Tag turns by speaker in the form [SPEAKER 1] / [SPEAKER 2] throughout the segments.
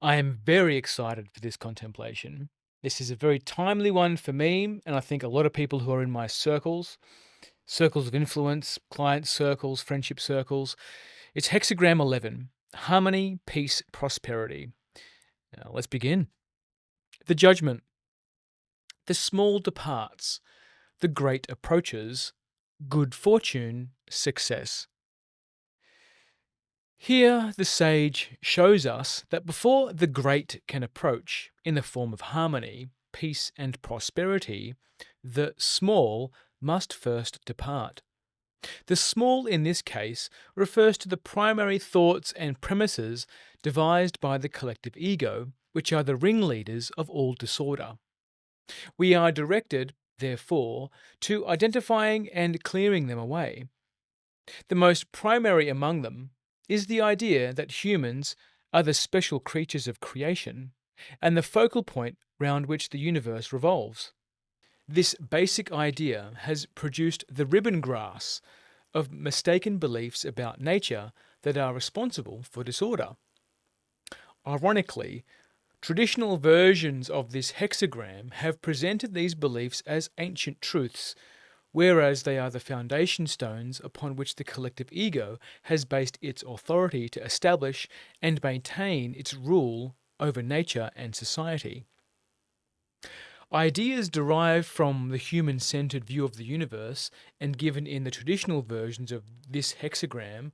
[SPEAKER 1] I am very excited for this contemplation. This is a very timely one for me, and I think a lot of people who are in my circles of influence, client circles, friendship circles. It's Hexagram 11, Harmony, Peace, Prosperity. Now, let's begin. The judgment. The small departs, the great approaches, good fortune, success. Here, the sage shows us that before the great can approach in the form of harmony, peace, and prosperity, the small must first depart. The small in this case refers to the primary thoughts and premises devised by the collective ego, which are the ringleaders of all disorder. We are directed, therefore, to identifying and clearing them away. The most primary among them is the idea that humans are the special creatures of creation and the focal point round which the universe revolves. This basic idea has produced the ribbon grass of mistaken beliefs about nature that are responsible for disorder. Ironically, traditional versions of this hexagram have presented these beliefs as ancient truths, whereas they are the foundation stones upon which the collective ego has based its authority to establish and maintain its rule over nature and society. Ideas derived from the human centered view of the universe and given in the traditional versions of this hexagram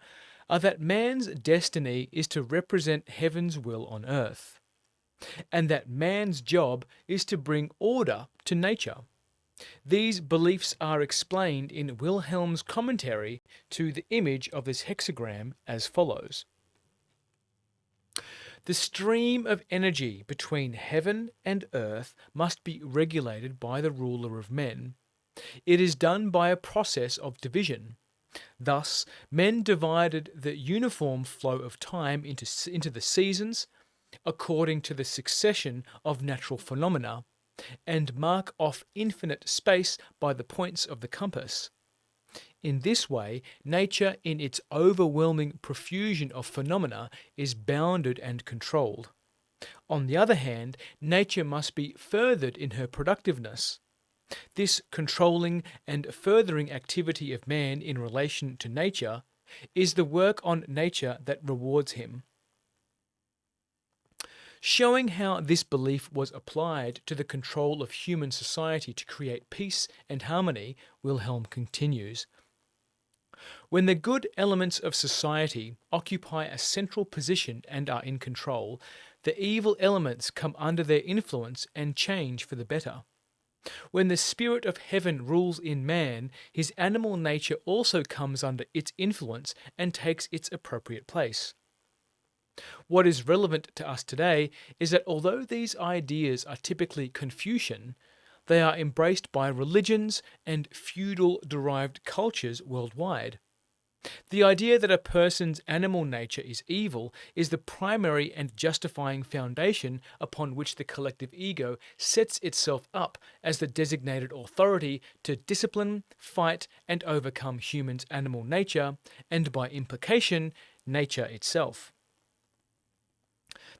[SPEAKER 1] are that man's destiny is to represent heaven's will on earth, and that man's job is to bring order to nature. These beliefs are explained in Wilhelm's commentary to the image of this hexagram as follows. The stream of energy between heaven and earth must be regulated by the ruler of men. It is done by a process of division. Thus, men divided the uniform flow of time into the seasons according to the succession of natural phenomena, and mark off infinite space by the points of the compass. In this way, nature, in its overwhelming profusion of phenomena, is bounded and controlled. On the other hand, nature must be furthered in her productiveness. This controlling and furthering activity of man in relation to nature is the work on nature that rewards him. Showing how this belief was applied to the control of human society to create peace and harmony, Wilhelm continues. When the good elements of society occupy a central position and are in control, the evil elements come under their influence and change for the better. When the spirit of heaven rules in man, his animal nature also comes under its influence and takes its appropriate place. What is relevant to us today is that although these ideas are typically Confucian, they are embraced by religions and feudal derived cultures worldwide. The idea that a person's animal nature is evil is the primary and justifying foundation upon which the collective ego sets itself up as the designated authority to discipline, fight, and overcome humans' animal nature, and by implication, nature itself.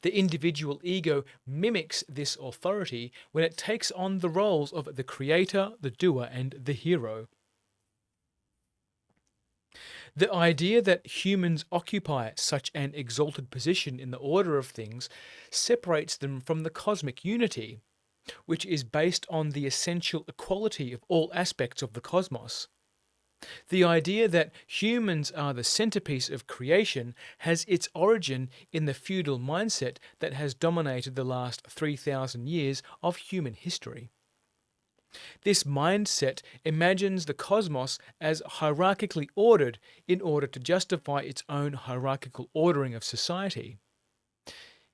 [SPEAKER 1] The individual ego mimics this authority when it takes on the roles of the creator, the doer, and the hero. The idea that humans occupy such an exalted position in the order of things separates them from the cosmic unity, which is based on the essential equality of all aspects of the cosmos. The idea that humans are the centerpiece of creation has its origin in the feudal mindset that has dominated the last 3,000 years of human history. This mindset imagines the cosmos as hierarchically ordered in order to justify its own hierarchical ordering of society.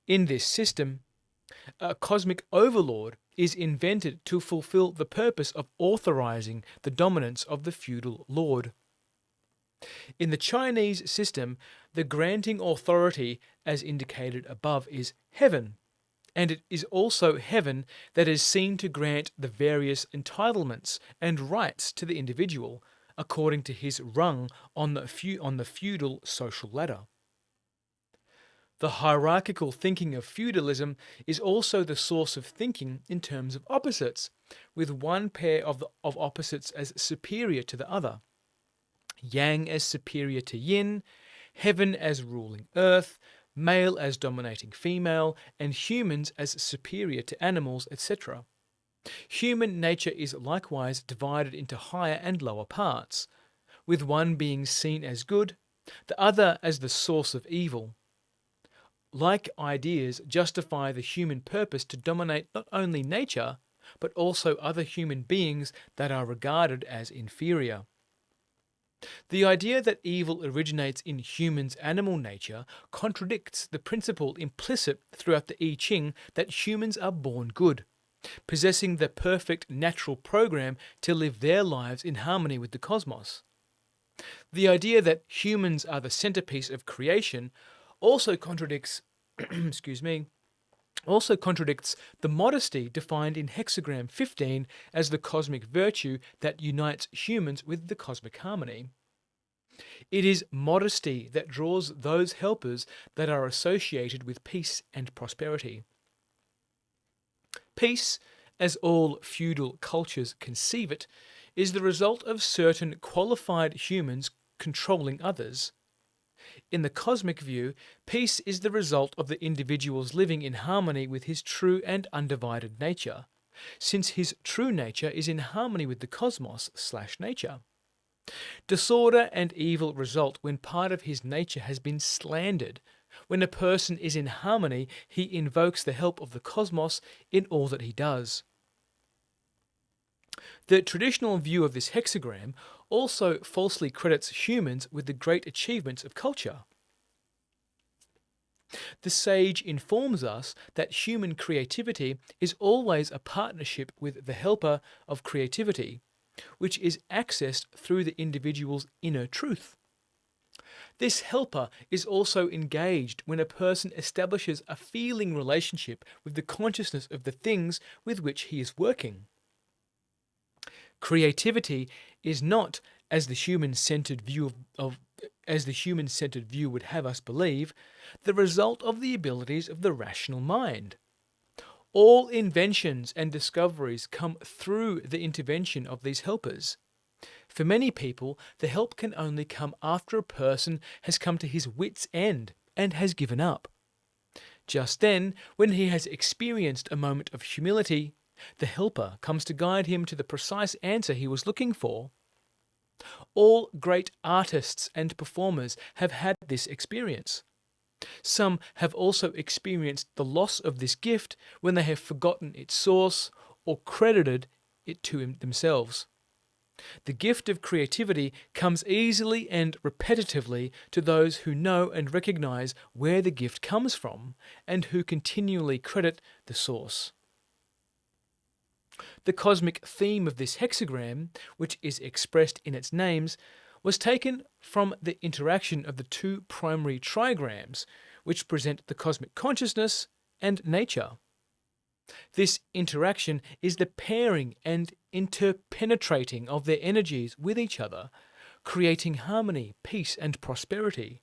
[SPEAKER 1] In this system, a cosmic overlord is invented to fulfill the purpose of authorizing the dominance of the feudal lord. In the Chinese system, the granting authority, as indicated above, is heaven, and it is also heaven that is seen to grant the various entitlements and rights to the individual according to his rung on the feudal social ladder. The hierarchical thinking of feudalism is also the source of thinking in terms of opposites, with one pair of opposites as superior to the other. Yang as superior to yin, heaven as ruling earth, male as dominating female, and humans as superior to animals, etc. Human nature is likewise divided into higher and lower parts, with one being seen as good, the other as the source of evil. Like ideas justify the human purpose to dominate not only nature, but also other human beings that are regarded as inferior. The idea that evil originates in humans' animal nature contradicts the principle implicit throughout the I Ching that humans are born good, possessing the perfect natural program to live their lives in harmony with the cosmos. The idea that humans are the centerpiece of creation also contradicts the modesty defined in Hexagram 15 as the cosmic virtue that unites humans with the cosmic harmony. It is modesty that draws those helpers that are associated with peace and prosperity. Peace, as all feudal cultures conceive it, is the result of certain qualified humans controlling others. In the cosmic view, peace is the result of the individual's living in harmony with his true and undivided nature, since his true nature is in harmony with the cosmos/nature. Disorder and evil result when part of his nature has been slandered. When a person is in harmony, he invokes the help of the cosmos in all that he does. The traditional view of this hexagram also falsely credits humans with the great achievements of culture. The sage informs us that human creativity is always a partnership with the helper of creativity, which is accessed through the individual's inner truth. This helper is also engaged when a person establishes a feeling relationship with the consciousness of the things with which he is working. Creativity is not, as the human-centered view would have us believe, the result of the abilities of the rational mind. All inventions and discoveries come through the intervention of these helpers. For many people, the help can only come after a person has come to his wits' end and has given up. Just then, when he has experienced a moment of humility, the helper comes to guide him to the precise answer he was looking for. All great artists and performers have had this experience. Some have also experienced the loss of this gift when they have forgotten its source or credited it to themselves. The gift of creativity comes easily and repetitively to those who know and recognize where the gift comes from and who continually credit the source. The cosmic theme of this hexagram, which is expressed in its names, was taken from the interaction of the two primary trigrams, which present the cosmic consciousness and nature. This interaction is the pairing and interpenetrating of their energies with each other, creating harmony, peace, and prosperity.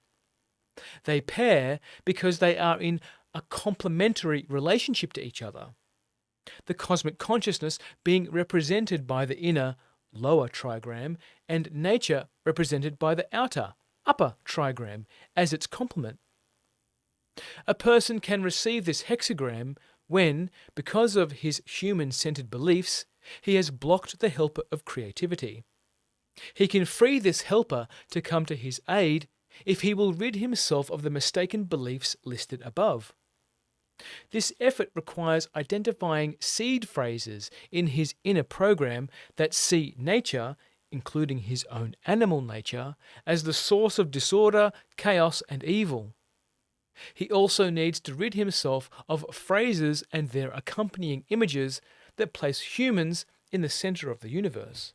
[SPEAKER 1] They pair because they are in a complementary relationship to each other. The cosmic consciousness being represented by the inner, lower trigram, and nature represented by the outer, upper trigram as its complement. A person can receive this hexagram when, because of his human-centered beliefs, he has blocked the helper of creativity. He can free this helper to come to his aid if he will rid himself of the mistaken beliefs listed above. This effort requires identifying seed phrases in his inner program that see nature, including his own animal nature, as the source of disorder, chaos, and evil. He also needs to rid himself of phrases and their accompanying images that place humans in the center of the universe.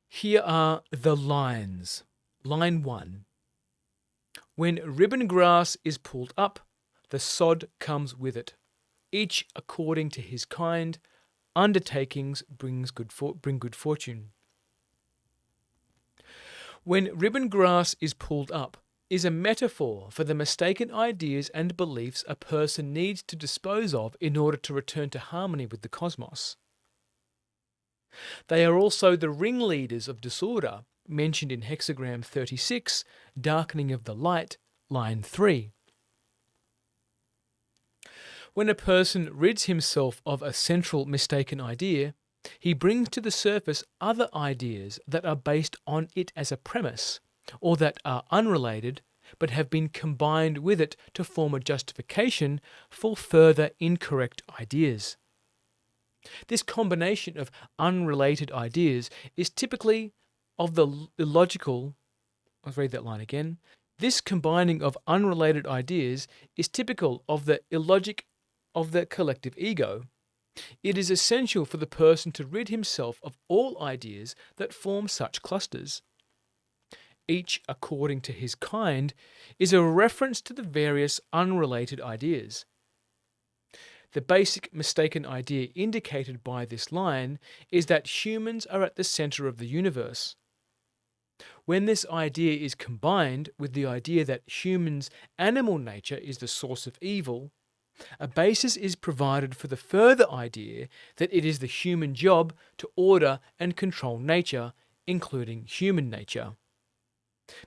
[SPEAKER 1] Here are the lines. Line 1. When ribbon grass is pulled up, the sod comes with it. Each according to his kind, undertakings bring good fortune. When ribbon grass is pulled up, is a metaphor for the mistaken ideas and beliefs a person needs to dispose of in order to return to harmony with the cosmos. They are also the ringleaders of disorder, mentioned in Hexagram 36, Darkening of the Light, line 3. When a person rids himself of a central mistaken idea, he brings to the surface other ideas that are based on it as a premise, or that are unrelated but have been combined with it to form a justification for further incorrect ideas. This combination of unrelated ideas is typically of the illogical. I'll read that line again. This combining of unrelated ideas is typical of the illogic of the collective ego. It is essential for the person to rid himself of all ideas that form such clusters. Each, according to his kind, is a reference to the various unrelated ideas. The basic mistaken idea indicated by this line is that humans are at the center of the universe. When this idea is combined with the idea that humans' animal nature is the source of evil, a basis is provided for the further idea that it is the human job to order and control nature, including human nature.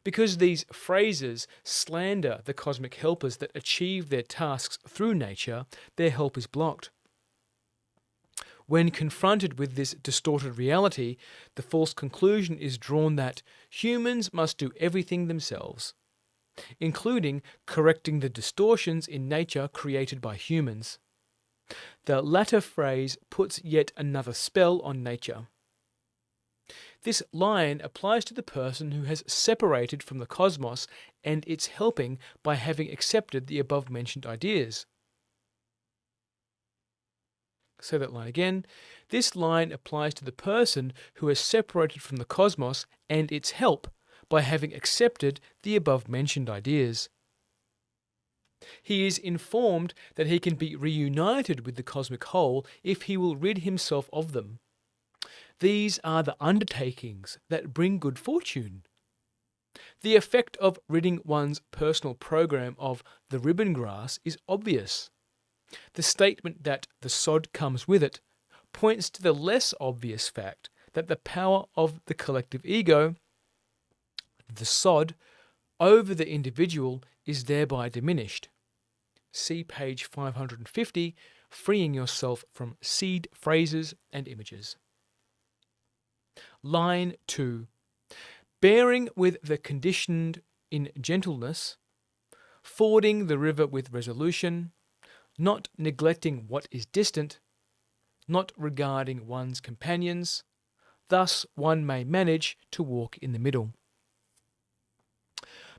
[SPEAKER 1] Because these phrases slander the cosmic helpers that achieve their tasks through nature, their help is blocked. When confronted with this distorted reality, the false conclusion is drawn that humans must do everything themselves, including correcting the distortions in nature created by humans. The latter phrase puts yet another spell on nature. This line applies to the person who has separated from the cosmos and its helping by having accepted the above-mentioned ideas. Say that line again. This line applies to the person who has separated from the cosmos and its help by having accepted the above-mentioned ideas. He is informed that he can be reunited with the cosmic whole if he will rid himself of them. These are the undertakings that bring good fortune. The effect of ridding one's personal program of the ribbon grass is obvious. The statement that the sod comes with it points to the less obvious fact that the power of the collective ego, the sod, over the individual is thereby diminished. See page 550, Freeing Yourself from Seed Phrases and Images. Line 2. Bearing with the conditioned in gentleness, fording the river with resolution, not neglecting what is distant, not regarding one's companions, thus one may manage to walk in the middle.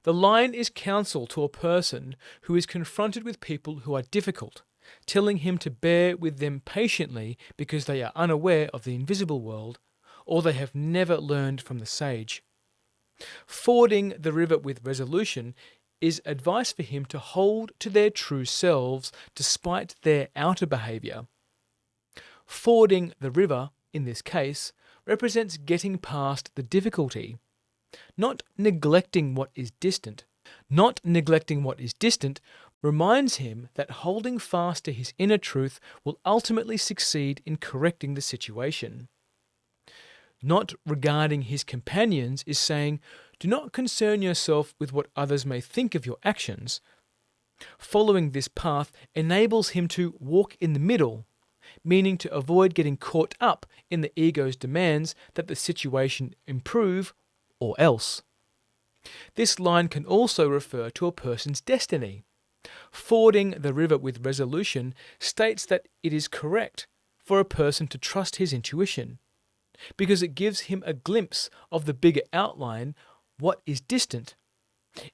[SPEAKER 1] The line is counsel to a person who is confronted with people who are difficult, telling him to bear with them patiently because they are unaware of the invisible world, or they have never learned from the sage. Fording the river with resolution is advice for him to hold to their true selves despite their outer behaviour. Fording the river, in this case, represents getting past the difficulty, not neglecting what is distant. Not neglecting what is distant reminds him that holding fast to his inner truth will ultimately succeed in correcting the situation. Not regarding his companions is saying, do not concern yourself with what others may think of your actions. Following this path enables him to walk in the middle, meaning to avoid getting caught up in the ego's demands that the situation improve or else. This line can also refer to a person's destiny. Fording the river with resolution states that it is correct for a person to trust his intuition, because it gives him a glimpse of the bigger outline, what is distant.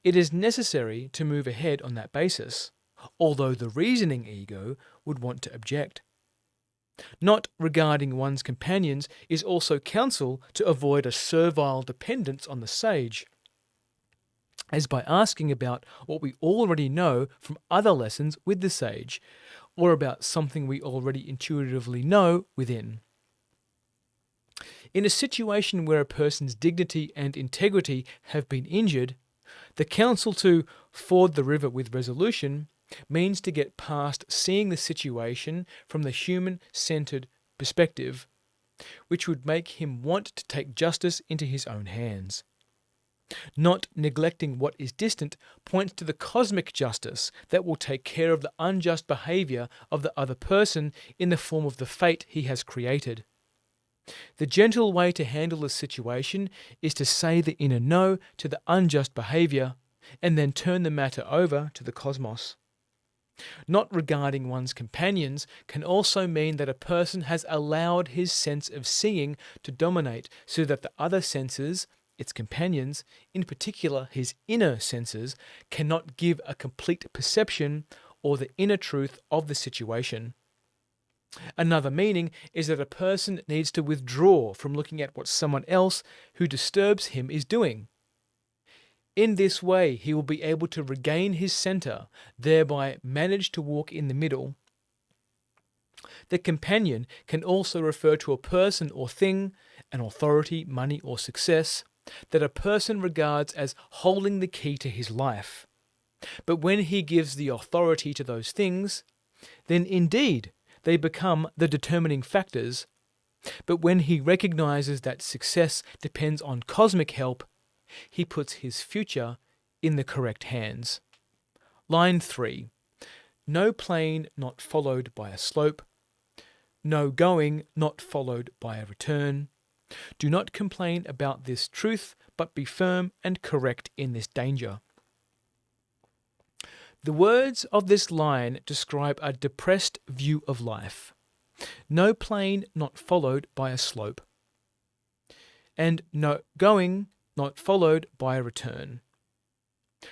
[SPEAKER 1] It is necessary to move ahead on that basis, although the reasoning ego would want to object. Not regarding one's companions is also counsel to avoid a servile dependence on the sage, as by asking about what we already know from other lessons with the sage, or about something we already intuitively know within. In a situation where a person's dignity and integrity have been injured, The counsel to ford the river with resolution means to get past seeing the situation from the human-centered perspective, which would make him want to take justice into his own hands. Not neglecting what is distant points to the cosmic justice that will take care of the unjust behavior of the other person in the form of the fate he has created. The gentle way to handle the situation is to say the inner no to the unjust behavior and then turn the matter over to the cosmos. Not regarding one's companions can also mean that a person has allowed his sense of seeing to dominate so that the other senses, its companions, in particular his inner senses, cannot give a complete perception or the inner truth of the situation. Another meaning is that a person needs to withdraw from looking at what someone else who disturbs him is doing. In this way, he will be able to regain his center, thereby manage to walk in the middle. The companion can also refer to a person or thing, an authority, money, or success, that a person regards as holding the key to his life. But when he gives the authority to those things, then indeed they become the determining factors. But when he recognizes that success depends on cosmic help, he puts his future in the correct hands. Line 3. No plane not followed by a slope. No going not followed by a return. Do not complain about this truth, but be firm and correct in this danger. The words of this line describe a depressed view of life. No plane not followed by a slope. And no going not followed by a return.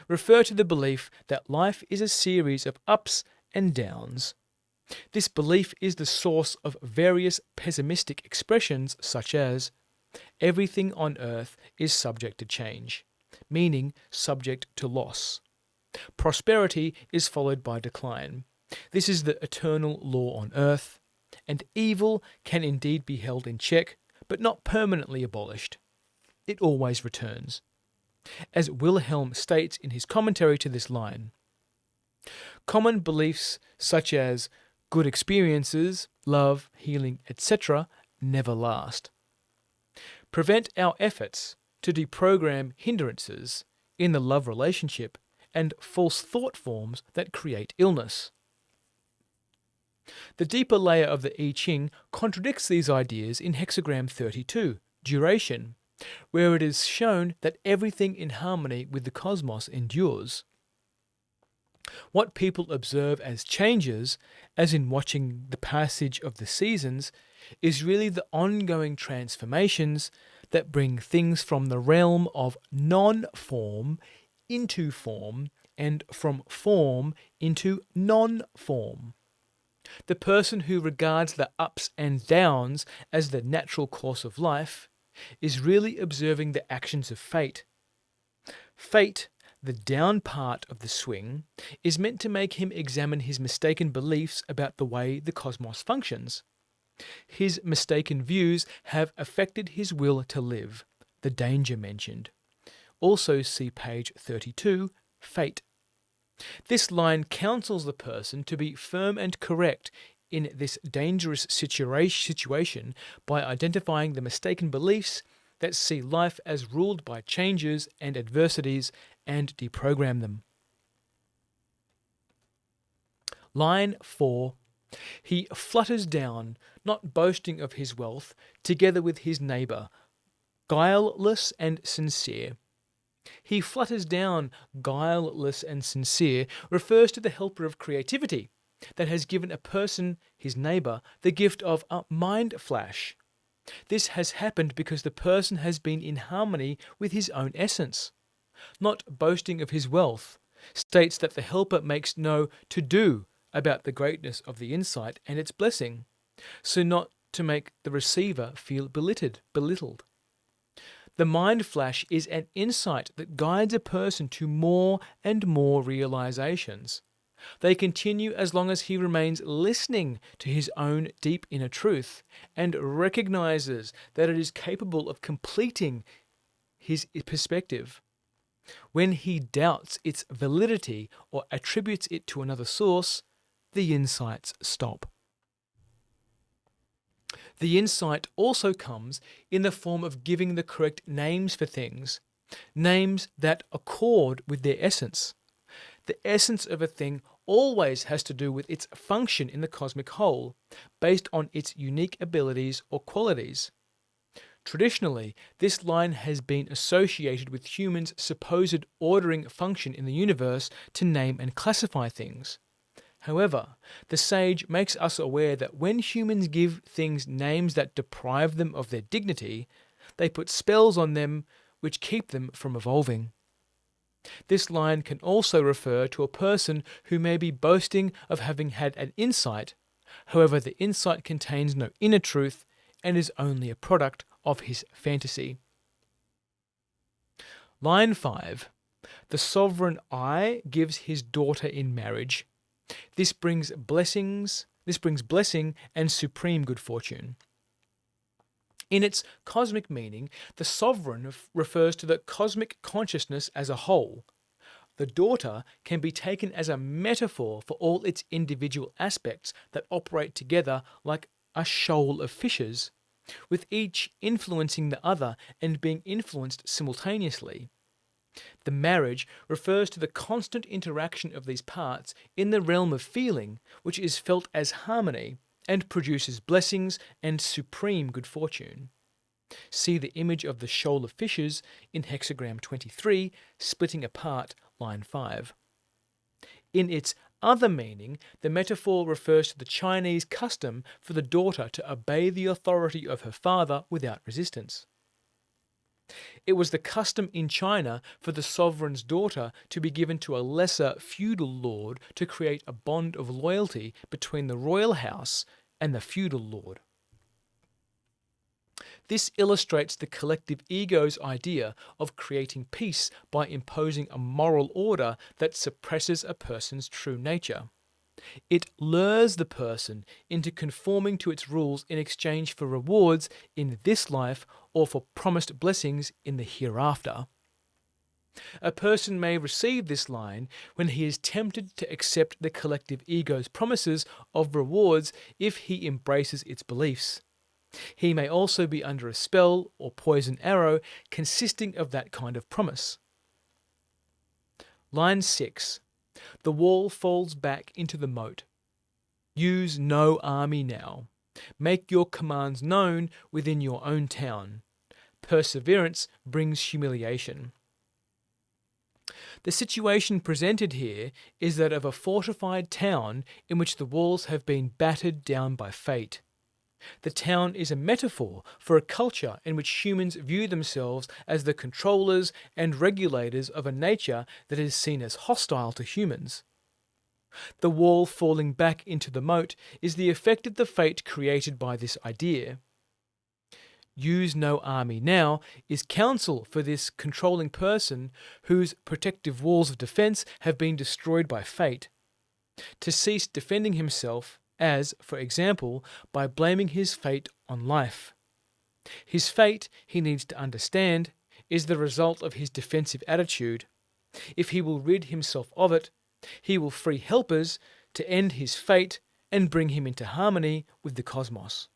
[SPEAKER 1] Refer to the belief that life is a series of ups and downs. This belief is the source of various pessimistic expressions such as, everything on earth is subject to change, meaning subject to loss. Prosperity is followed by decline. This is the eternal law on earth, and evil can indeed be held in check, but not permanently abolished. It always returns. As Wilhelm states in his commentary to this line, common beliefs such as good experiences, love, healing, etc. never last. Prevent our efforts to deprogram hindrances in the love relationship and false thought forms that create illness. The deeper layer of the I Ching contradicts these ideas in Hexagram 32, duration, where it is shown that everything in harmony with the cosmos endures. What people observe as changes, as in watching the passage of the seasons, is really the ongoing transformations that bring things from the realm of non-form into form and from form into non-form. The person who regards the ups and downs as the natural course of life is really observing the actions of fate. Fate, the down part of the swing, is meant to make him examine his mistaken beliefs about the way the cosmos functions. His mistaken views have affected his will to live, the danger mentioned. Also see page 32, Fate. This line counsels the person to be firm and correct in this dangerous situation by identifying the mistaken beliefs that see life as ruled by changes and adversities and deprogram them. Line 4. He flutters down, not boasting of his wealth, together with his neighbour, guileless and sincere. He flutters down, guileless and sincere, refers to the helper of creativity that has given a person, his neighbour, the gift of a mind flash. This has happened because the person has been in harmony with his own essence. Not boasting of his wealth states that the helper makes no to-do about the greatness of the insight and its blessing, so not to make the receiver feel belittled. The mind flash is an insight that guides a person to more and more realizations. They continue as long as he remains listening to his own deep inner truth and recognizes that it is capable of completing his perspective. When he doubts its validity or attributes it to another source, the insights stop. The insight also comes in the form of giving the correct names for things, names that accord with their essence. The essence of a thing always has to do with its function in the cosmic whole, based on its unique abilities or qualities. Traditionally, this line has been associated with humans' supposed ordering function in the universe to name and classify things. However, the sage makes us aware that when humans give things names that deprive them of their dignity, they put spells on them which keep them from evolving. This line can also refer to a person who may be boasting of having had an insight. However, the insight contains no inner truth and is only a product of his fantasy. Line 5. The sovereign I gives his daughter in marriage. This brings blessing and supreme good fortune. In its cosmic meaning, the sovereign refers to the cosmic consciousness as a whole. The daughter can be taken as a metaphor for all its individual aspects that operate together like a shoal of fishes, with each influencing the other and being influenced simultaneously. The marriage refers to the constant interaction of these parts in the realm of feeling, which is felt as harmony and produces blessings and supreme good fortune. See the image of the shoal of fishes in Hexagram 23, splitting apart line 5. In its other meaning, the metaphor refers to the Chinese custom for the daughter to obey the authority of her father without resistance. It was the custom in China for the sovereign's daughter to be given to a lesser feudal lord to create a bond of loyalty between the royal house and the feudal lord. This illustrates the collective ego's idea of creating peace by imposing a moral order that suppresses a person's true nature. It lures the person into conforming to its rules in exchange for rewards in this life or for promised blessings in the hereafter. A person may receive this line when he is tempted to accept the collective ego's promises of rewards if he embraces its beliefs. He may also be under a spell or poison arrow consisting of that kind of promise. Line 6. The wall falls back into the moat. Use no army now. Make your commands known within your own town. Perseverance brings humiliation. The situation presented here is that of a fortified town in which the walls have been battered down by fate. The town is a metaphor for a culture in which humans view themselves as the controllers and regulators of a nature that is seen as hostile to humans. The wall falling back into the moat is the effect of the fate created by this idea. Use no army now is counsel for this controlling person whose protective walls of defense have been destroyed by fate. To cease defending himself, as, for example, by blaming his fate on life. His fate, he needs to understand, is the result of his defensive attitude. If he will rid himself of it, he will free helpers to end his fate and bring him into harmony with the cosmos.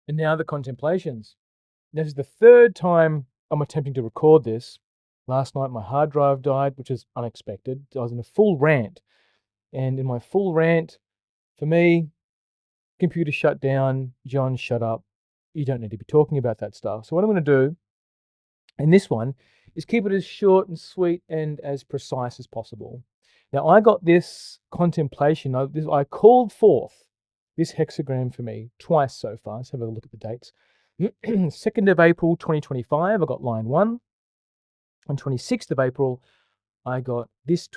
[SPEAKER 1] And now the contemplations. This is the third time I'm attempting to record this. Last night my hard drive died, which is unexpected. I was in a full rant. And in my full rant, for me, computer shut down, John, shut up. You don't need to be talking about that stuff. So what I'm going to do in this one is keep it as short and sweet and as precise as possible. Now, I got this contemplation. I called forth this hexagram for me twice so far. Let's have a look at the dates. 2nd of April 2025, I got line 1. On 26th of April, I got this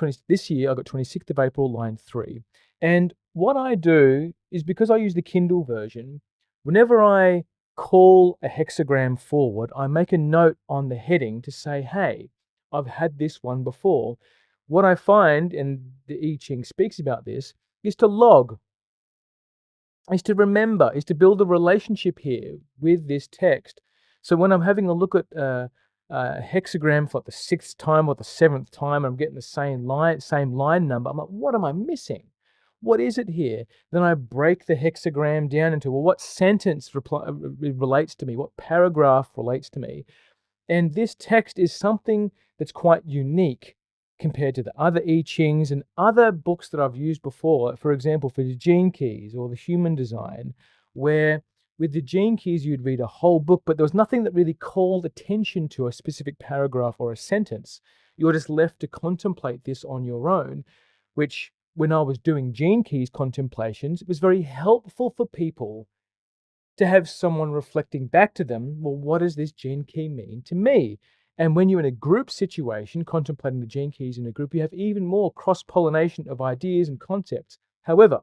[SPEAKER 1] year, I got 26th of April, line 3. And what I do is, because I use the Kindle version, whenever I call a hexagram forward, I make a note on the heading to say, hey, I've had this one before. What I find, and the I Ching speaks about this, is to log, is to remember, is to build a relationship here with this text. So when I'm having a look at hexagram for like the 6th time or the 7th time. I'm getting the same line number. I'm like, what am I missing? What is it here? Then I break the hexagram down into, well, what sentence relates to me? What paragraph relates to me? And this text is something that's quite unique compared to the other I Chings and other books that I've used before. For example, for the gene keys or the human design, where with the gene keys, you'd read a whole book, but there was nothing that really called attention to a specific paragraph or a sentence. You're just left to contemplate this on your own, which when I was doing gene keys contemplations, it was very helpful for people to have someone reflecting back to them, well, what does this gene key mean to me? And when you're in a group situation, contemplating the gene keys in a group, you have even more cross-pollination of ideas and concepts. However,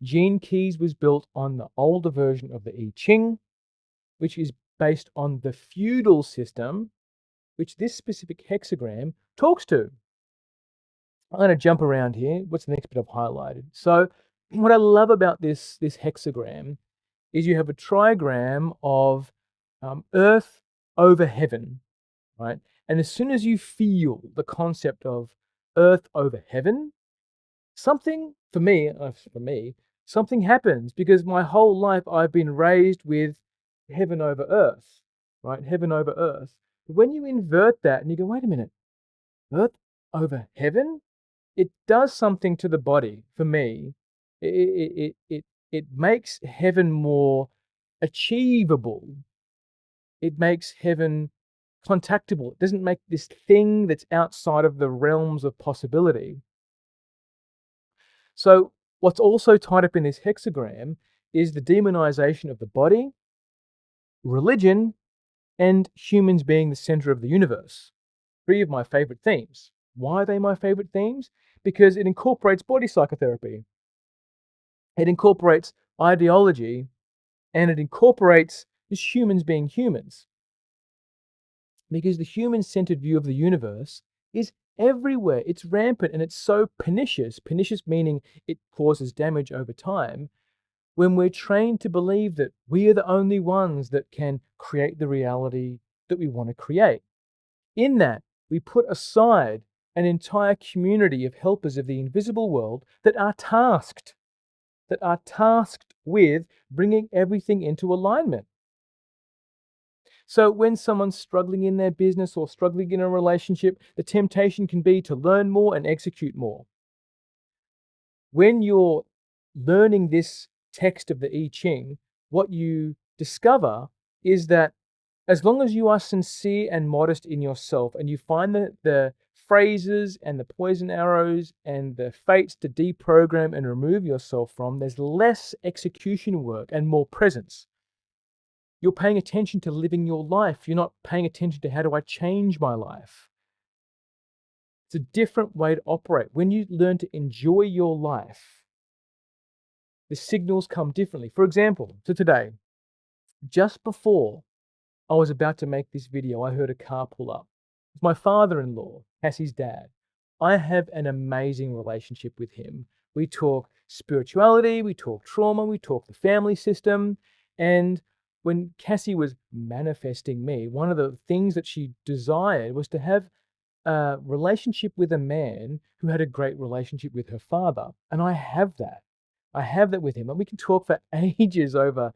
[SPEAKER 1] gene keys was built on the older version of the I Ching, which is based on the feudal system, which this specific hexagram talks to. I'm going to jump around here. What's the next bit I've highlighted? So what I love about this hexagram is you have a trigram of earth over heaven, right? And as soon as you feel the concept of earth over heaven, something, for me, something happens, because my whole life I've been raised with heaven over earth, right? Heaven over earth. But when you invert that and you go, wait a minute, earth over heaven, it does something to the body for me. It makes heaven more achievable. It makes heaven contactable. It doesn't make this thing that's outside of the realms of possibility. So what's also tied up in this hexagram is the demonization of the body, religion, and humans being the center of the universe. 3 of my favorite themes. Why are they my favorite themes? Because it incorporates body psychotherapy. It incorporates ideology, and it incorporates just humans being humans. Because the human-centered view of the universe is everywhere. It's rampant and it's so pernicious. Pernicious meaning it causes damage over time. When we're trained to believe that we are the only ones that can create the reality that we want to create. In that, we put aside an entire community of helpers of the invisible world that are tasked with bringing everything into alignment. So when someone's struggling in their business or struggling in a relationship, the temptation can be to learn more and execute more. When you're learning this text of the I Ching, what you discover is that as long as you are sincere and modest in yourself and you find the phrases and the poison arrows and the fates to deprogram and remove yourself from, there's less execution work and more presence. You're paying attention to living your life. You're not paying attention to how do I change my life. It's a different way to operate. When you learn to enjoy your life, the signals come differently. For example, so today, just before I was about to make this video, I heard a car pull up. It's my father-in-law, Cassie's dad. I have an amazing relationship with him. We talk spirituality, we talk trauma, we talk the family system. And when Cassie was manifesting me, one of the things that she desired was to have a relationship with a man who had a great relationship with her father. And I have that. I have that with him. And we can talk for ages over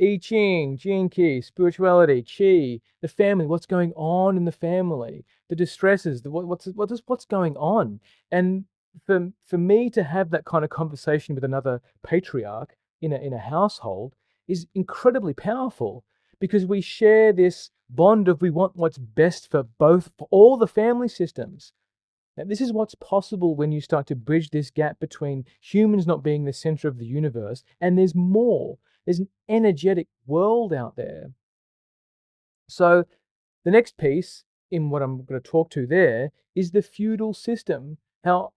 [SPEAKER 1] I Ching, Gene Key, spirituality, Chi, the family, what's going on in the family, the distresses, what's going on. And for me to have that kind of conversation with another patriarch in a household is incredibly powerful, because we share this bond of we want what's best for all the family systems. And this is what's possible when you start to bridge this gap between humans not being the center of the universe and there's more. There's an energetic world out there. So the next piece in what I'm going to talk to there is the feudal system. How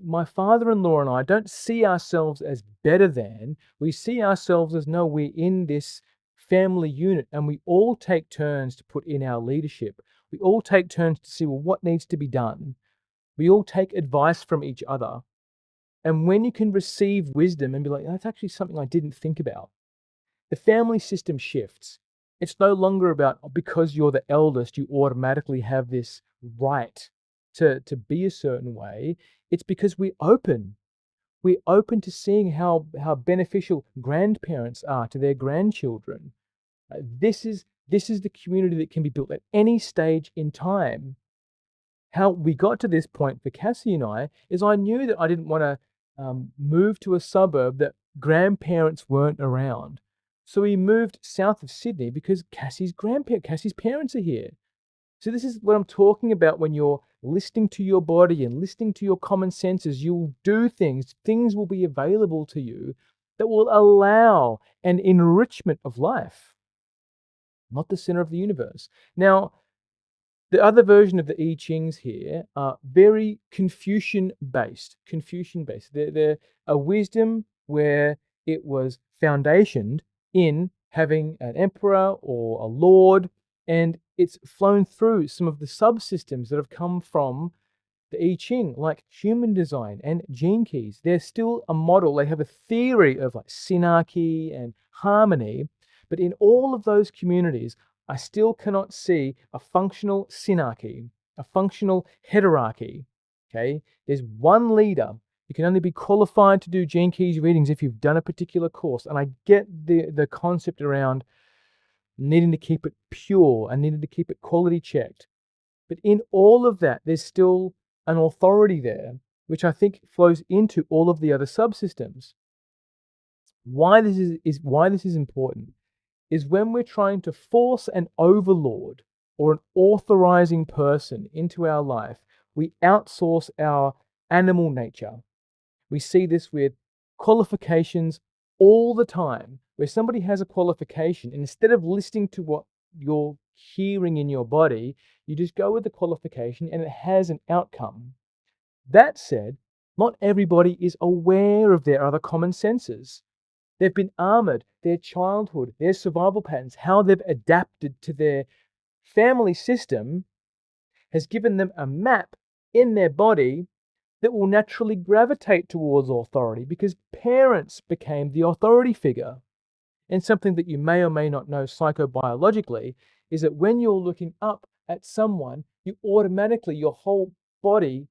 [SPEAKER 1] my father-in-law and I don't see ourselves as better than. We see ourselves as, no, we're in this family unit and we all take turns to put in our leadership. We all take turns to see, well, what needs to be done. We all take advice from each other. And when you can receive wisdom and be like, that's actually something I didn't think about, the family system shifts. It's no longer about because you're the eldest, you automatically have this right to be a certain way. It's because we're open to seeing how beneficial grandparents are to their grandchildren. This is the community that can be built at any stage in time. How we got to this point for Cassie and I is I knew that I didn't want to move to a suburb that grandparents weren't around. So we moved south of Sydney because Cassie's parents are here. So this is what I'm talking about when you're listening to your body and listening to your common senses. You'll do things will be available to you that will allow an enrichment of life, not the center of the universe. Now, the other version of the I Chings here are very Confucian-based. They're a wisdom where it was foundationed in having an emperor or a lord, and it's flown through some of the subsystems that have come from the I Ching, like human design and gene keys. They're still a model. They have a theory of like synarchy and harmony, but in all of those communities, I still cannot see a functional synarchy, a functional heterarchy. Okay, there's one leader. You can only be qualified to do gene keys readings if you've done a particular course, and I get the concept around needing to keep it pure and needing to keep it quality checked. But in all of that, there's still an authority there, which I think flows into all of the other subsystems. Why this is important is when we're trying to force an overlord or an authorizing person into our life, we outsource our animal nature. We see this with qualifications all the time, where somebody has a qualification, and instead of listening to what you're hearing in your body, you just go with the qualification and it has an outcome. That said, not everybody is aware of their other common senses. They've been armored, their childhood, their survival patterns, how they've adapted to their family system has given them a map in their body that will naturally gravitate towards authority because parents became the authority figure. And something that you may or may not know psychobiologically is that when you're looking up at someone, you automatically, your whole body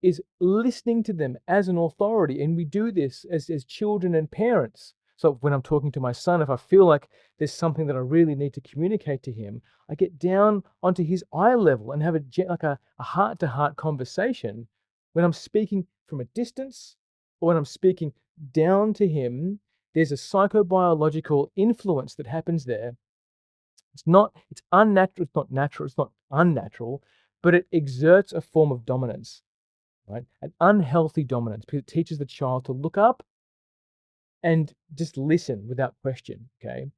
[SPEAKER 1] is listening to them as an authority. And we do this as children and parents. So when I'm talking to my son, if I feel like there's something that I really need to communicate to him, I get down onto his eye level and have a heart-to-heart conversation. When I'm speaking from a distance or when I'm speaking down to him, there's a psychobiological influence that happens there. It's unnatural, it's not natural, it's not unnatural, but it exerts a form of dominance, right? An unhealthy dominance because it teaches the child to look up and just listen without question, okay?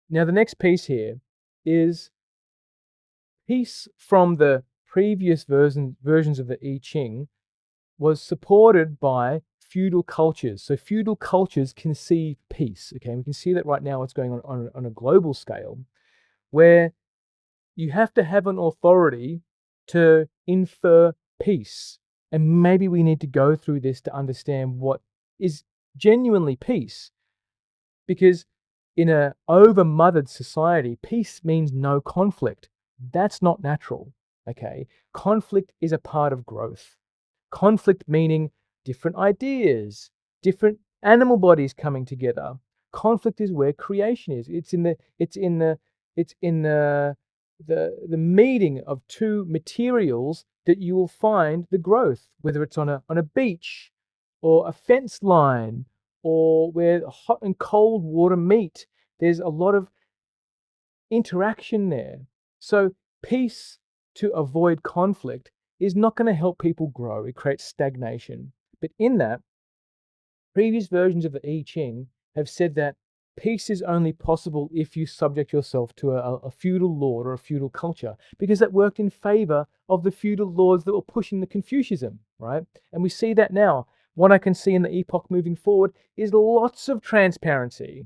[SPEAKER 1] Now, the next piece here is piece from the previous versions of the I Ching was supported by feudal cultures. So feudal cultures can see peace, okay? We can see that right now what's going on a global scale where you have to have an authority to infer peace. And maybe we need to go through this to understand what is genuinely peace. Because in an over-mothered society, peace means no conflict. That's not natural, okay? Conflict is a part of growth. Conflict meaning different ideas, different animal bodies coming together. Conflict is where creation is. It's in the meeting of two materials that you will find the growth, whether it's on a beach or a fence line or where hot and cold water meet. There's a lot of interaction there. So peace to avoid conflict is not going to help people grow. It creates stagnation. But in that, previous versions of the I Ching have said that peace is only possible if you subject yourself to a feudal lord or a feudal culture, because that worked in favor of the feudal lords that were pushing the Confucianism, right? And we see that now. What I can see in the epoch moving forward is lots of transparency,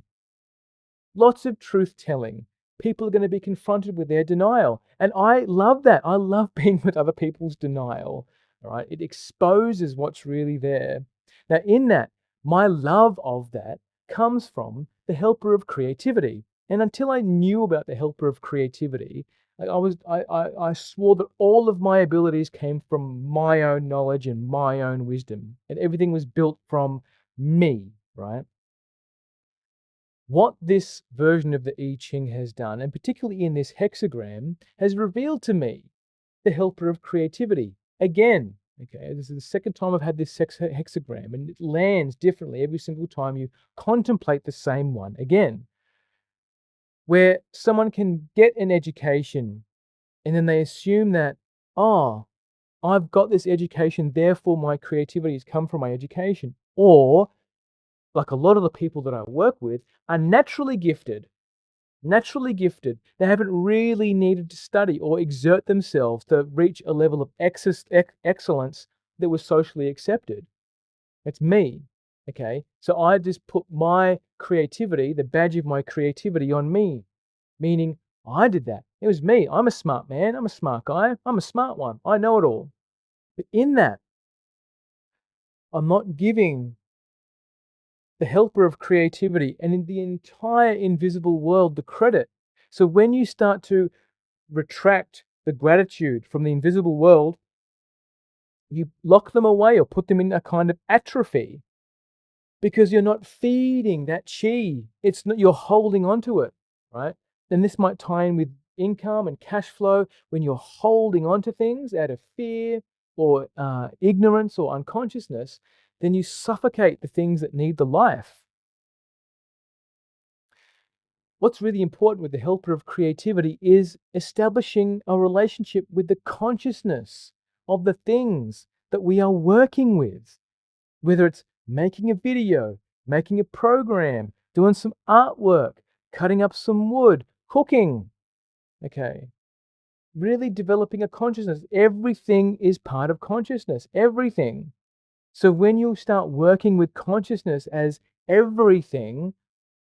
[SPEAKER 1] lots of truth-telling. People are going to be confronted with their denial. And I love that. I love being with other people's denial, all right? It exposes what's really there. Now, in that, my love of that comes from the helper of creativity. And until I knew about the helper of creativity, I swore that all of my abilities came from my own knowledge and my own wisdom, and everything was built from me, right? What this version of the I Ching has done, and particularly in this hexagram, has revealed to me the helper of creativity again. Okay, this is the second time I've had this hexagram, and it lands differently every single time you contemplate the same one again, where someone can get an education and then they assume that, oh, I've got this education, therefore my creativity has come from my education. Or, like a lot of the people that I work with, are naturally gifted. Naturally gifted. They haven't really needed to study or exert themselves to reach a level of excellence that was socially accepted. It's me. Okay. So I just put my creativity, the badge of my creativity, on me, meaning I did that. It was me. I'm a smart man. I'm a smart guy. I'm a smart one. I know it all. But in that, I'm not giving the helper of creativity and in the entire invisible world the credit. So when you start to retract the gratitude from the invisible world, you lock them away or put them in a kind of atrophy because you're not feeding that chi. It's not, you're holding on to it, right? And this might tie in with income and cash flow. When you're holding on to things out of fear or ignorance or unconsciousness, then you suffocate the things that need the life. What's really important with the helper of creativity is establishing a relationship with the consciousness of the things that we are working with, whether it's making a video, making a program, doing some artwork, cutting up some wood, cooking. Okay. Really developing a consciousness. Everything is part of consciousness. Everything. So when you start working with consciousness as everything,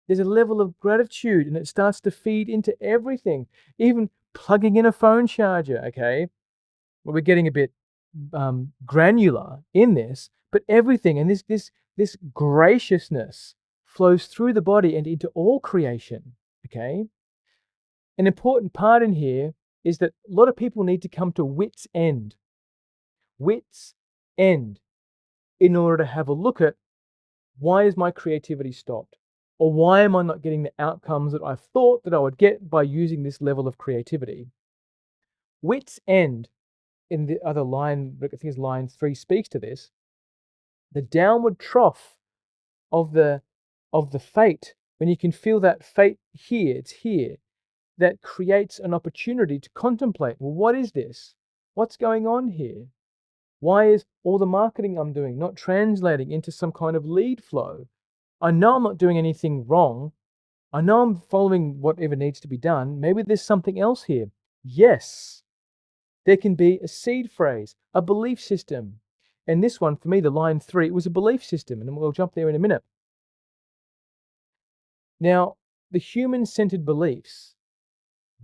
[SPEAKER 1] there's a level of gratitude and it starts to feed into everything, even plugging in a phone charger. Okay. Well, we're getting a bit granular in this, but everything and this graciousness flows through the body and into all creation. Okay. An important part in here is that a lot of people need to come to wits end. Wits end in order to have a look at, why is my creativity stopped? Or why am I not getting the outcomes that I thought that I would get by using this level of creativity? Wits end, in the other line, I think it's line 3, speaks to this. The downward trough of the fate, when you can feel that fate here, it's here, that creates an opportunity to contemplate, well, what is this? What's going on here? Why is all the marketing I'm doing not translating into some kind of lead flow? I know I'm not doing anything wrong. I know I'm following whatever needs to be done. Maybe there's something else here. Yes, there can be a seed phrase, a belief system. And this one, for me, the line 3, it was a belief system, and we'll jump there in a minute. Now, the human-centered beliefs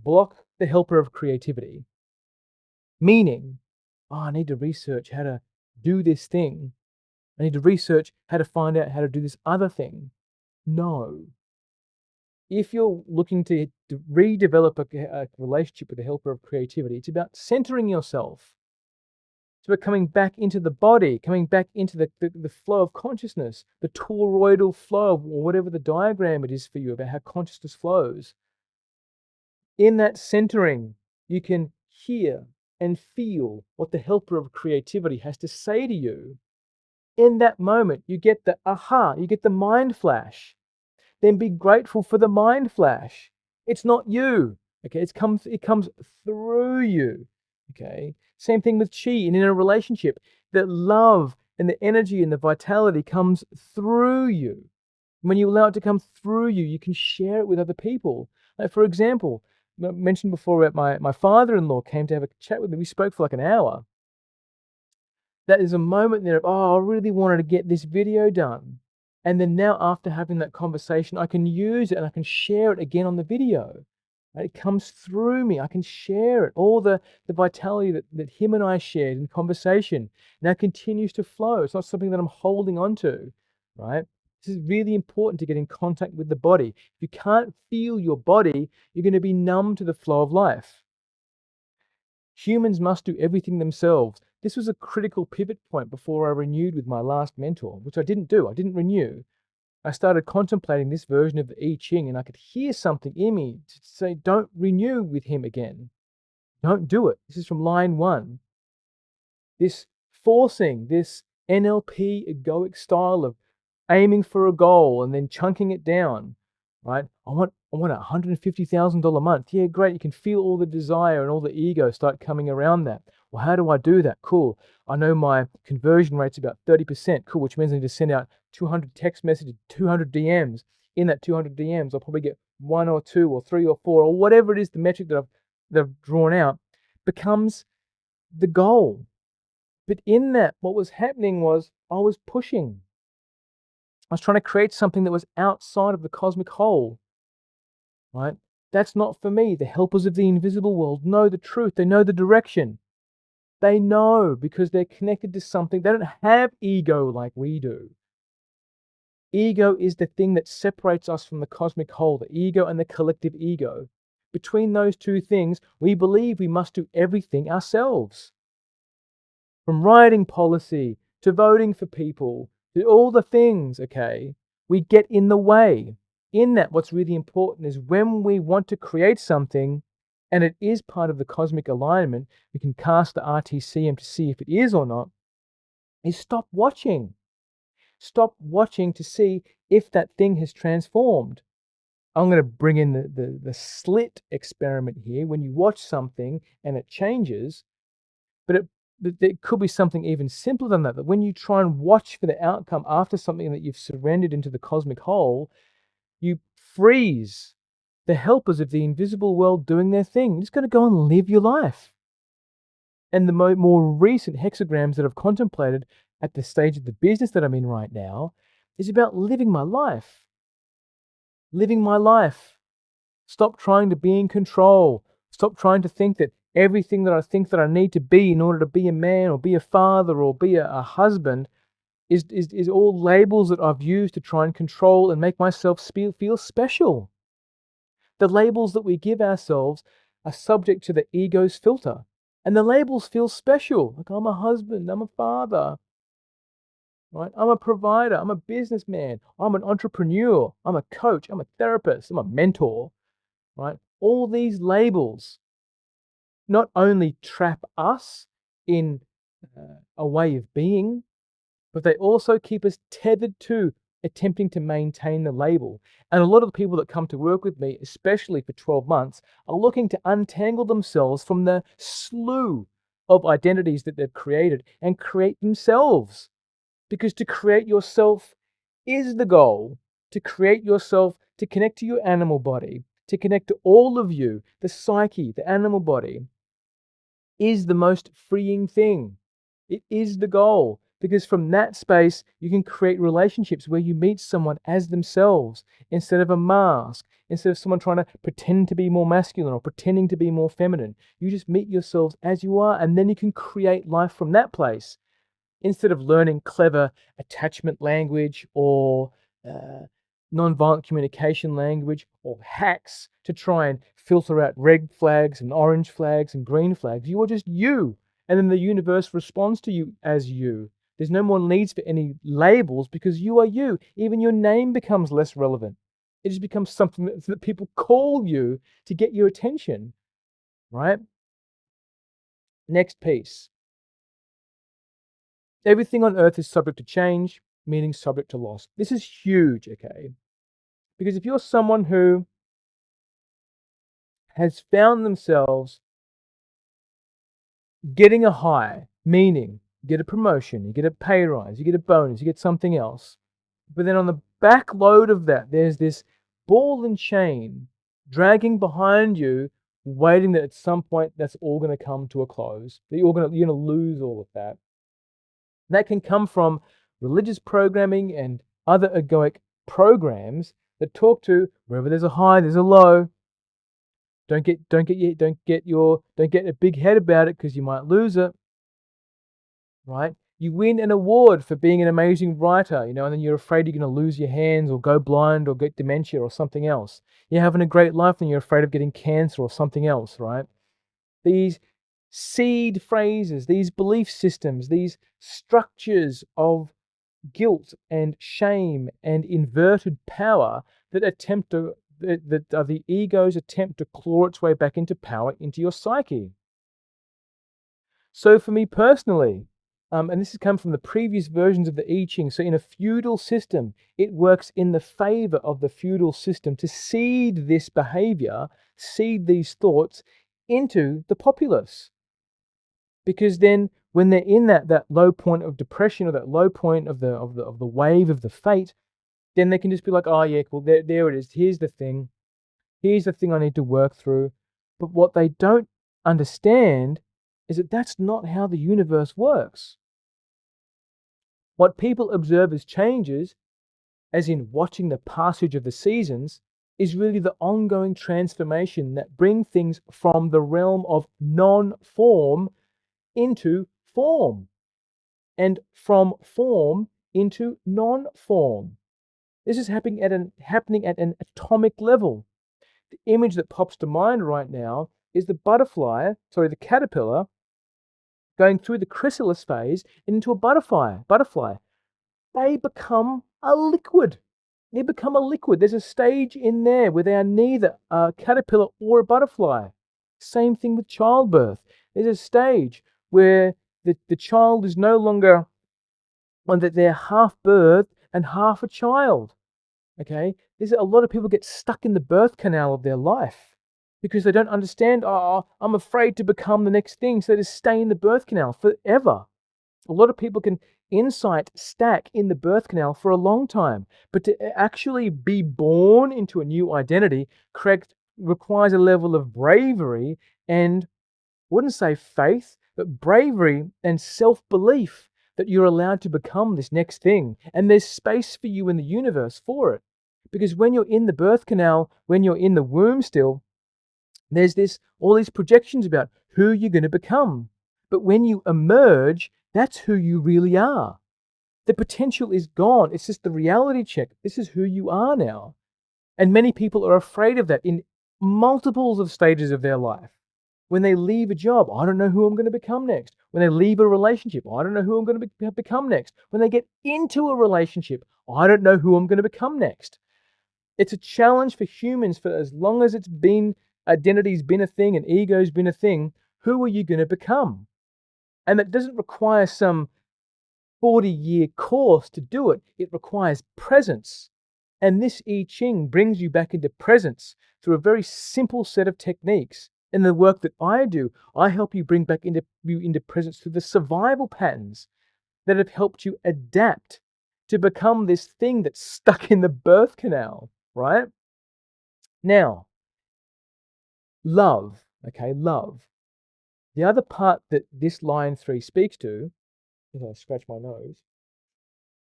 [SPEAKER 1] block the helper of creativity, meaning, oh, I need to research how to do this thing. I need to research how to find out how to do this other thing. No. If you're looking to redevelop a relationship with the helper of creativity, it's about centering yourself. It's about coming back into the body, coming back into the flow of consciousness, the toroidal flow, or whatever the diagram it is for you about how consciousness flows. In that centering, you can hear and feel what the helper of creativity has to say to you. In that moment, you get the aha, you get the mind flash. Then be grateful for the mind flash. It's not you. Okay, it comes through you. Okay. Same thing with chi and in a relationship. The love and the energy and the vitality comes through you. When you allow it to come through you, you can share it with other people. Like, for example, I mentioned before about my father-in-law came to have a chat with me. We spoke for like an hour. That is a moment there of, oh, I really wanted to get this video done. And then now after having that conversation, I can use it and I can share it again on the video. Right? It comes through me. I can share it. All the vitality that him and I shared in conversation now continues to flow. It's not something that I'm holding on to, right? This is really important to get in contact with the body. If you can't feel your body, you're going to be numb to the flow of life. Humans must do everything themselves. This was a critical pivot point before I renewed with my last mentor, which I didn't do. I didn't renew. I started contemplating this version of the I Ching, and I could hear something in me to say, don't renew with him again. Don't do it. This is from line 1. This forcing, this NLP egoic style of aiming for a goal and then chunking it down, right? I want $150,000 a month. Yeah, great. You can feel all the desire and all the ego start coming around that. Well, how do I do that? Cool. I know my conversion rate's about 30%. Cool, which means I need to send out 200 text messages, 200 DMs. In that 200 DMs, I'll probably get 1 or 2 or 3 or 4 or whatever it is, the metric that I've drawn out becomes the goal. But in that, what was happening was I was pushing. I was trying to create something that was outside of the cosmic whole, right? That's not for me. The helpers of the invisible world know the truth. They know the direction. They know because they're connected to something. They don't have ego like we do. Ego is the thing that separates us from the cosmic whole, the ego and the collective ego. Between those two things, we believe we must do everything ourselves. From writing policy to voting for people, to all the things, okay, we get in the way. In that, what's really important is when we want to create something, and it is part of the cosmic alignment, we can cast the RTCM to see if it is or not, is stop watching. Stop watching to see if that thing has transformed. I'm going to bring in the slit experiment here. When you watch something and it changes, but there could be something even simpler than that. That when you try and watch for the outcome after something that you've surrendered into the cosmic whole, you freeze the helpers of the invisible world doing their thing. You're just going to go and live your life. And the more recent hexagrams that I've contemplated at the stage of the business that I'm in right now is about living my life. Living my life. Stop trying to be in control. Stop trying to think that everything that I think that I need to be in order to be a man or be a father or be a husband is all labels that I've used to try and control and make myself feel special. The labels that we give ourselves are subject to the ego's filter. And the labels feel special. Like, I'm a husband, I'm a father, right? I'm a provider, I'm a businessman, I'm an entrepreneur, I'm a coach, I'm a therapist, I'm a mentor, right? All these labels not only trap us in a way of being, but they also keep us tethered to attempting to maintain the label. And a lot of the people that come to work with me, especially for 12 months, are looking to untangle themselves from the slew of identities that they've created and create themselves. Because to create yourself is the goal. To create yourself, to connect to your animal body, to connect to all of you, the psyche, the animal body, is the most freeing thing. It is the goal. Because from that space, you can create relationships where you meet someone as themselves instead of a mask, instead of someone trying to pretend to be more masculine or pretending to be more feminine. You just meet yourselves as you are, and then you can create life from that place instead of learning clever attachment language or nonviolent communication language or hacks to try and filter out red flags and orange flags and green flags. You are just you. And then the universe responds to you as you. There's no more needs for any labels because you are you. Even your name becomes less relevant. It just becomes something that people call you to get your attention, right? Next piece. Everything on earth is subject to change, meaning subject to loss. This is huge, okay? Because if you're someone who has found themselves getting a high, meaning you get a promotion, you get a pay rise, you get a bonus, you get something else. But then on the back load of that, there's this ball and chain dragging behind you, waiting that at some point that's all going to come to a close. That you're going to lose all of that. That can come from religious programming and other egoic programs that talk to wherever there's a high, there's a low. Don't get a big head about it because you might lose it, right? You win an award for being an amazing writer, and then you're afraid you're going to lose your hands or go blind or get dementia or something else. You're having a great life and you're afraid of getting cancer or something else, right? These seed phrases, these belief systems, these structures of guilt and shame and inverted power that are the ego's attempt to claw its way back into power into your psyche. So for me personally, and this has come from the previous versions of the I Ching, so in a feudal system, it works in the favor of the feudal system to seed this behavior, seed these thoughts into the populace. Because then when they're in that low point of depression or that low point of the wave of the fate, then they can just be like, oh yeah, well there it is. Here's the thing I need to work through. But what they don't understand is that that's not how the universe works. What people observe as changes, as in watching the passage of the seasons, is really the ongoing transformation that bring things from the realm of non-form into form, and from form into non-form. This is happening at an atomic level. The image that pops to mind right now is the caterpillar going through the chrysalis phase into a butterfly. They become a liquid. There's a stage in there where they are neither a caterpillar or a butterfly. Same thing with childbirth. There's a stage where the child is no longer, and that they're half bird and half a child. Okay? There's a lot of people get stuck in the birth canal of their life because they don't understand, oh, I'm afraid to become the next thing, so they just stay in the birth canal forever. A lot of people can insight stack in the birth canal for a long time, but to actually be born into a new identity requires a level of bravery and, I wouldn't say faith, but bravery and self-belief that you're allowed to become this next thing. And there's space for you in the universe for it. Because when you're in the birth canal, when you're in the womb still, there's all these projections about who you're going to become. But when you emerge, that's who you really are. The potential is gone. It's just the reality check. This is who you are now. And many people are afraid of that in multiples of stages of their life. When they leave a job, I don't know who I'm going to become next. When they leave a relationship, I don't know who I'm going to become next. When they get into a relationship, I don't know who I'm going to become next. It's a challenge for humans for as long as identity's been a thing and ego's been a thing. Who are you going to become? And that doesn't require some 40-year course to do it. It requires presence. And this I Ching brings you back into presence through a very simple set of techniques. In the work that I do, I help you bring back into presence through the survival patterns that have helped you adapt to become this thing that's stuck in the birth canal, right? Now, love, okay, love. The other part that this line 3 speaks to, as I scratch my nose,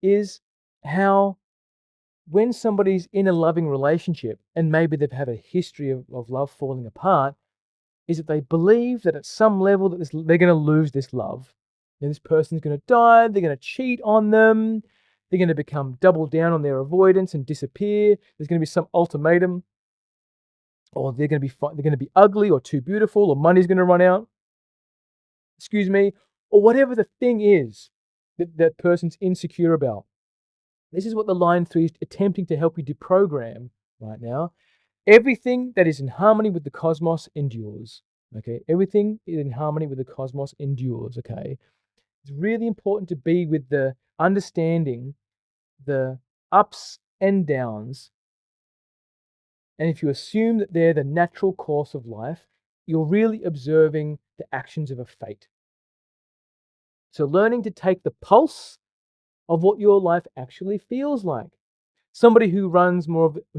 [SPEAKER 1] is how when somebody's in a loving relationship and maybe they've had a history of love falling apart, is that they believe that at some level that they're going to lose this love. And this person's going to die, they're going to cheat on them, they're going to become double down on their avoidance and disappear. There's going to be some ultimatum, or they're going to be ugly or too beautiful, or money's going to run out. Excuse me, or whatever the thing is that person's insecure about. This is what the line 3 is attempting to help you deprogram right now. Everything that is in harmony with the cosmos endures. Okay, everything in harmony with the cosmos endures. Okay, it's really important to be with the understanding the ups and downs. And if you assume that they're the natural course of life, you're really observing the actions of a fate. So learning to take the pulse of what your life actually feels like. Somebody who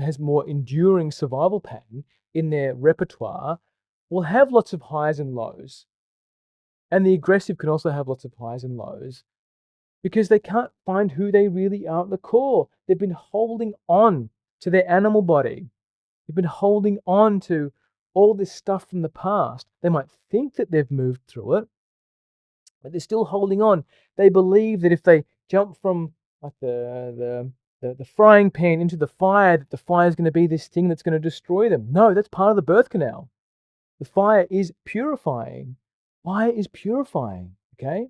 [SPEAKER 1] has more enduring survival pattern in their repertoire will have lots of highs and lows. And the aggressive can also have lots of highs and lows because they can't find who they really are at the core. They've been holding on to their animal body. They've been holding on to all this stuff from the past. They might think that they've moved through it, but they're still holding on. They believe that if they jump from like the frying pan into the fire, that the fire is going to be this thing that's going to destroy them. No, that's part of the birth canal. The fire is purifying. Fire is purifying. Okay.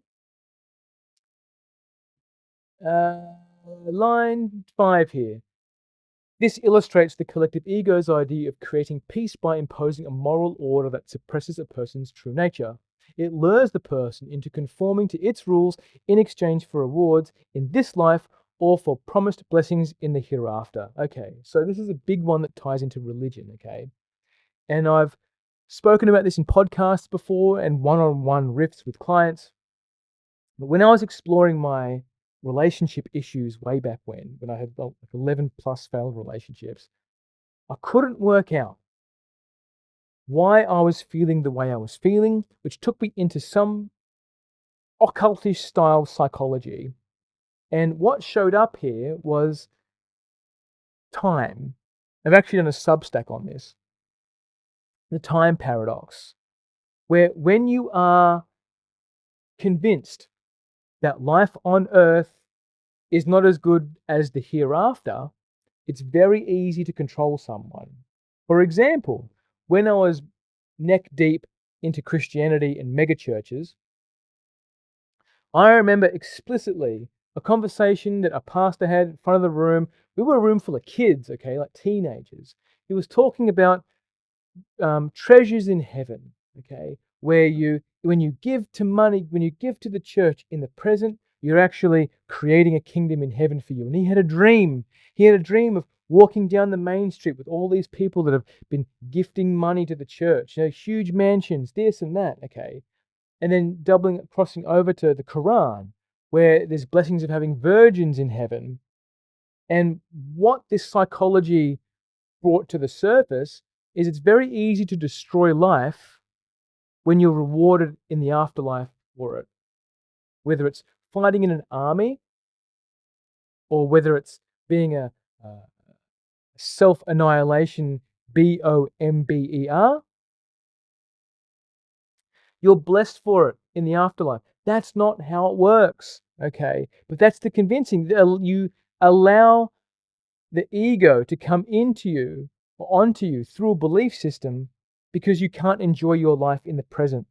[SPEAKER 1] Line 5 here. This illustrates the collective ego's idea of creating peace by imposing a moral order that suppresses a person's true nature. It lures the person into conforming to its rules in exchange for rewards in this life or for promised blessings in the hereafter. Okay, so this is a big one that ties into religion, okay? And I've spoken about this in podcasts before and one-on-one riffs with clients. But when I was exploring my relationship issues way back when I had like 11 plus failed relationships, I couldn't work out why I was feeling the way I was feeling, which took me into some occultish style psychology. And what showed up here was time. I've actually done a Substack on this. The time paradox, where when you are convinced that life on earth is not as good as the hereafter, it's very easy to control someone. For example, when I was neck deep into Christianity and megachurches, I remember explicitly a conversation that a pastor had in front of the room. We were a room full of kids, okay, like teenagers. He was talking about treasures in heaven, okay, where when you give to money, when you give to the church in the present, you're actually creating a kingdom in heaven for you. And he had a dream. He had a dream of walking down the main street with all these people that have been gifting money to the church, huge mansions, this and that, okay. And then crossing over to the Quran, where there's blessings of having virgins in heaven. And what this psychology brought to the surface is it's very easy to destroy life when you're rewarded in the afterlife for it. Whether it's fighting in an army or whether it's being a self-annihilation, bomber, you're blessed for it in the afterlife. That's not how it works, okay? But that's the convincing. You allow the ego to come into you or onto you through a belief system because you can't enjoy your life in the present.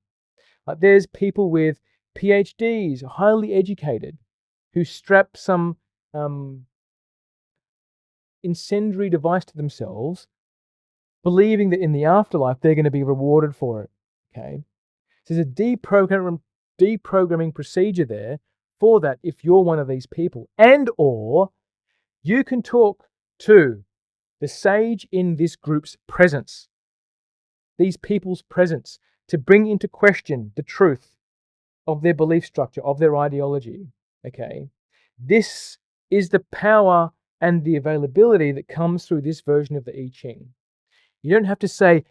[SPEAKER 1] Like there's people with PhDs, highly educated, who strap some incendiary device to themselves, believing that in the afterlife they're going to be rewarded for it. Okay, so there's a deprogramming procedure there for that if you're one of these people, and or you can talk to the sage in this group's presence, these people's presence, to bring into question the truth of their belief structure, of their ideology. Okay, this is the power and the availability that comes through this version of the I Ching. You don't have to say,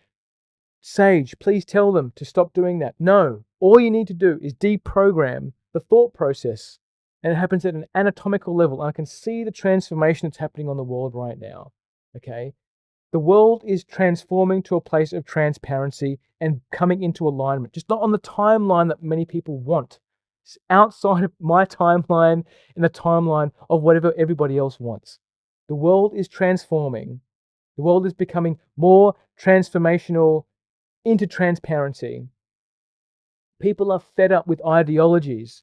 [SPEAKER 1] Sage, please tell them to stop doing that. No, all you need to do is deprogram the thought process. And it happens at an anatomical level. And I can see the transformation that's happening on the world right now. Okay. The world is transforming to a place of transparency and coming into alignment, just not on the timeline that many people want. It's outside of my timeline and the timeline of whatever everybody else wants. The world is transforming. The world is becoming more transformational into transparency. People are fed up with ideologies,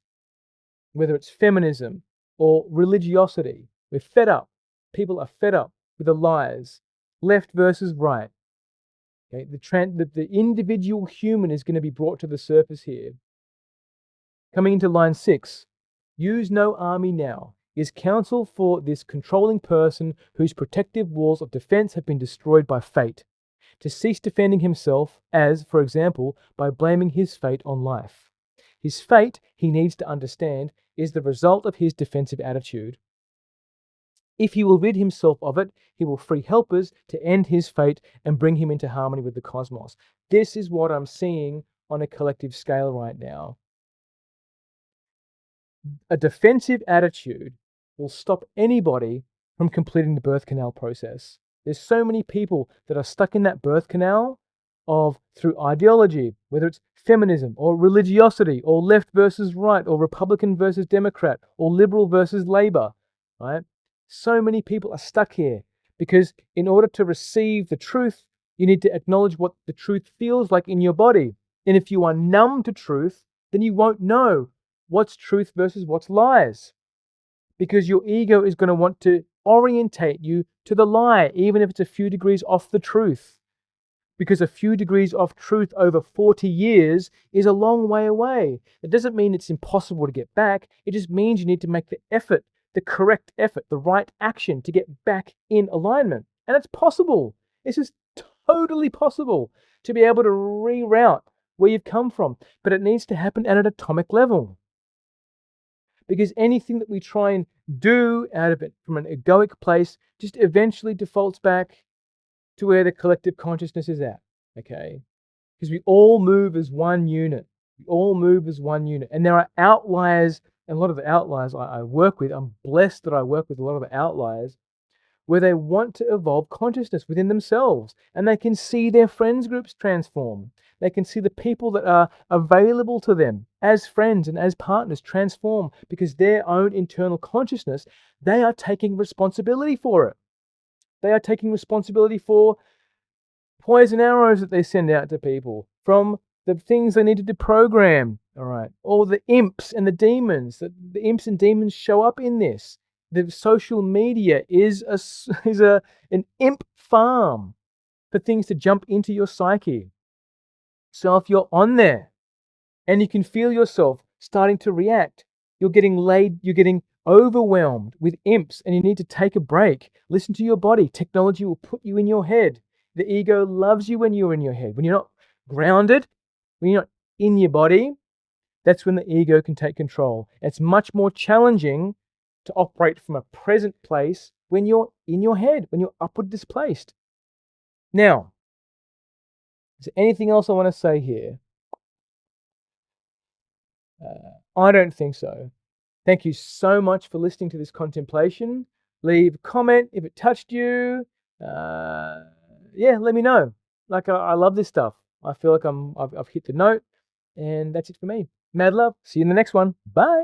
[SPEAKER 1] whether it's feminism or religiosity. We're fed up. People are fed up with the lies, left versus right. Okay, the individual human is going to be brought to the surface here. Coming into line 6, use no army now is counsel for this controlling person whose protective walls of defense have been destroyed by fate, to cease defending himself as, for example, by blaming his fate on life. His fate, he needs to understand, is the result of his defensive attitude. If he will rid himself of it, he will free helpers to end his fate and bring him into harmony with the cosmos. This is what I'm seeing on a collective scale right now. A defensive attitude will stop anybody from completing the birth canal process. There's so many people that are stuck in that birth canal through ideology, whether it's feminism or religiosity or left versus right or Republican versus Democrat or liberal versus Labor, right? So many people are stuck here because in order to receive the truth, you need to acknowledge what the truth feels like in your body. And if you are numb to truth, then you won't know what's truth versus what's lies, because your ego is going to want to orientate you to the lie, even if it's a few degrees off the truth. Because a few degrees off truth over 40 years is a long way away. It doesn't mean it's impossible to get back. It just means you need to make the effort, the correct effort, the right action to get back in alignment. And it's possible. It's just totally possible to be able to reroute where you've come from. But it needs to happen at an atomic level. Because anything that we try and do out of it from an egoic place just eventually defaults back to where the collective consciousness is at, okay? Because we all move as one unit. We all move as one unit. And there are outliers, and a lot of the outliers I work with, I'm blessed that I work with a lot of the outliers, where they want to evolve consciousness within themselves. And they can see their friends groups transform. They can see the people that are available to them as friends and as partners transform, because their own internal consciousness, they are taking responsibility for it. They are taking responsibility for poison arrows that they send out to people, from the things they need to deprogram, all right? Or the imps and the demons, the imps and demons show up in this. The social media is an imp farm for things to jump into your psyche. So if you're on there and you can feel yourself starting to react, you're getting overwhelmed with imps and you need to take a break. Listen to your body. Technology will put you in your head. The ego loves you when you're in your head. When you're not grounded, when you're not in your body, that's when the ego can take control. It's much more challenging to operate from a present place when you're in your head, when you're upward displaced. Now, is there anything else I want to say here? I don't think so. Thank you so much for listening to this contemplation. Leave a comment if it touched you. Let me know. Like, I love this stuff. I feel like I've hit the note, and that's it for me. Mad love. See you in the next one. Bye.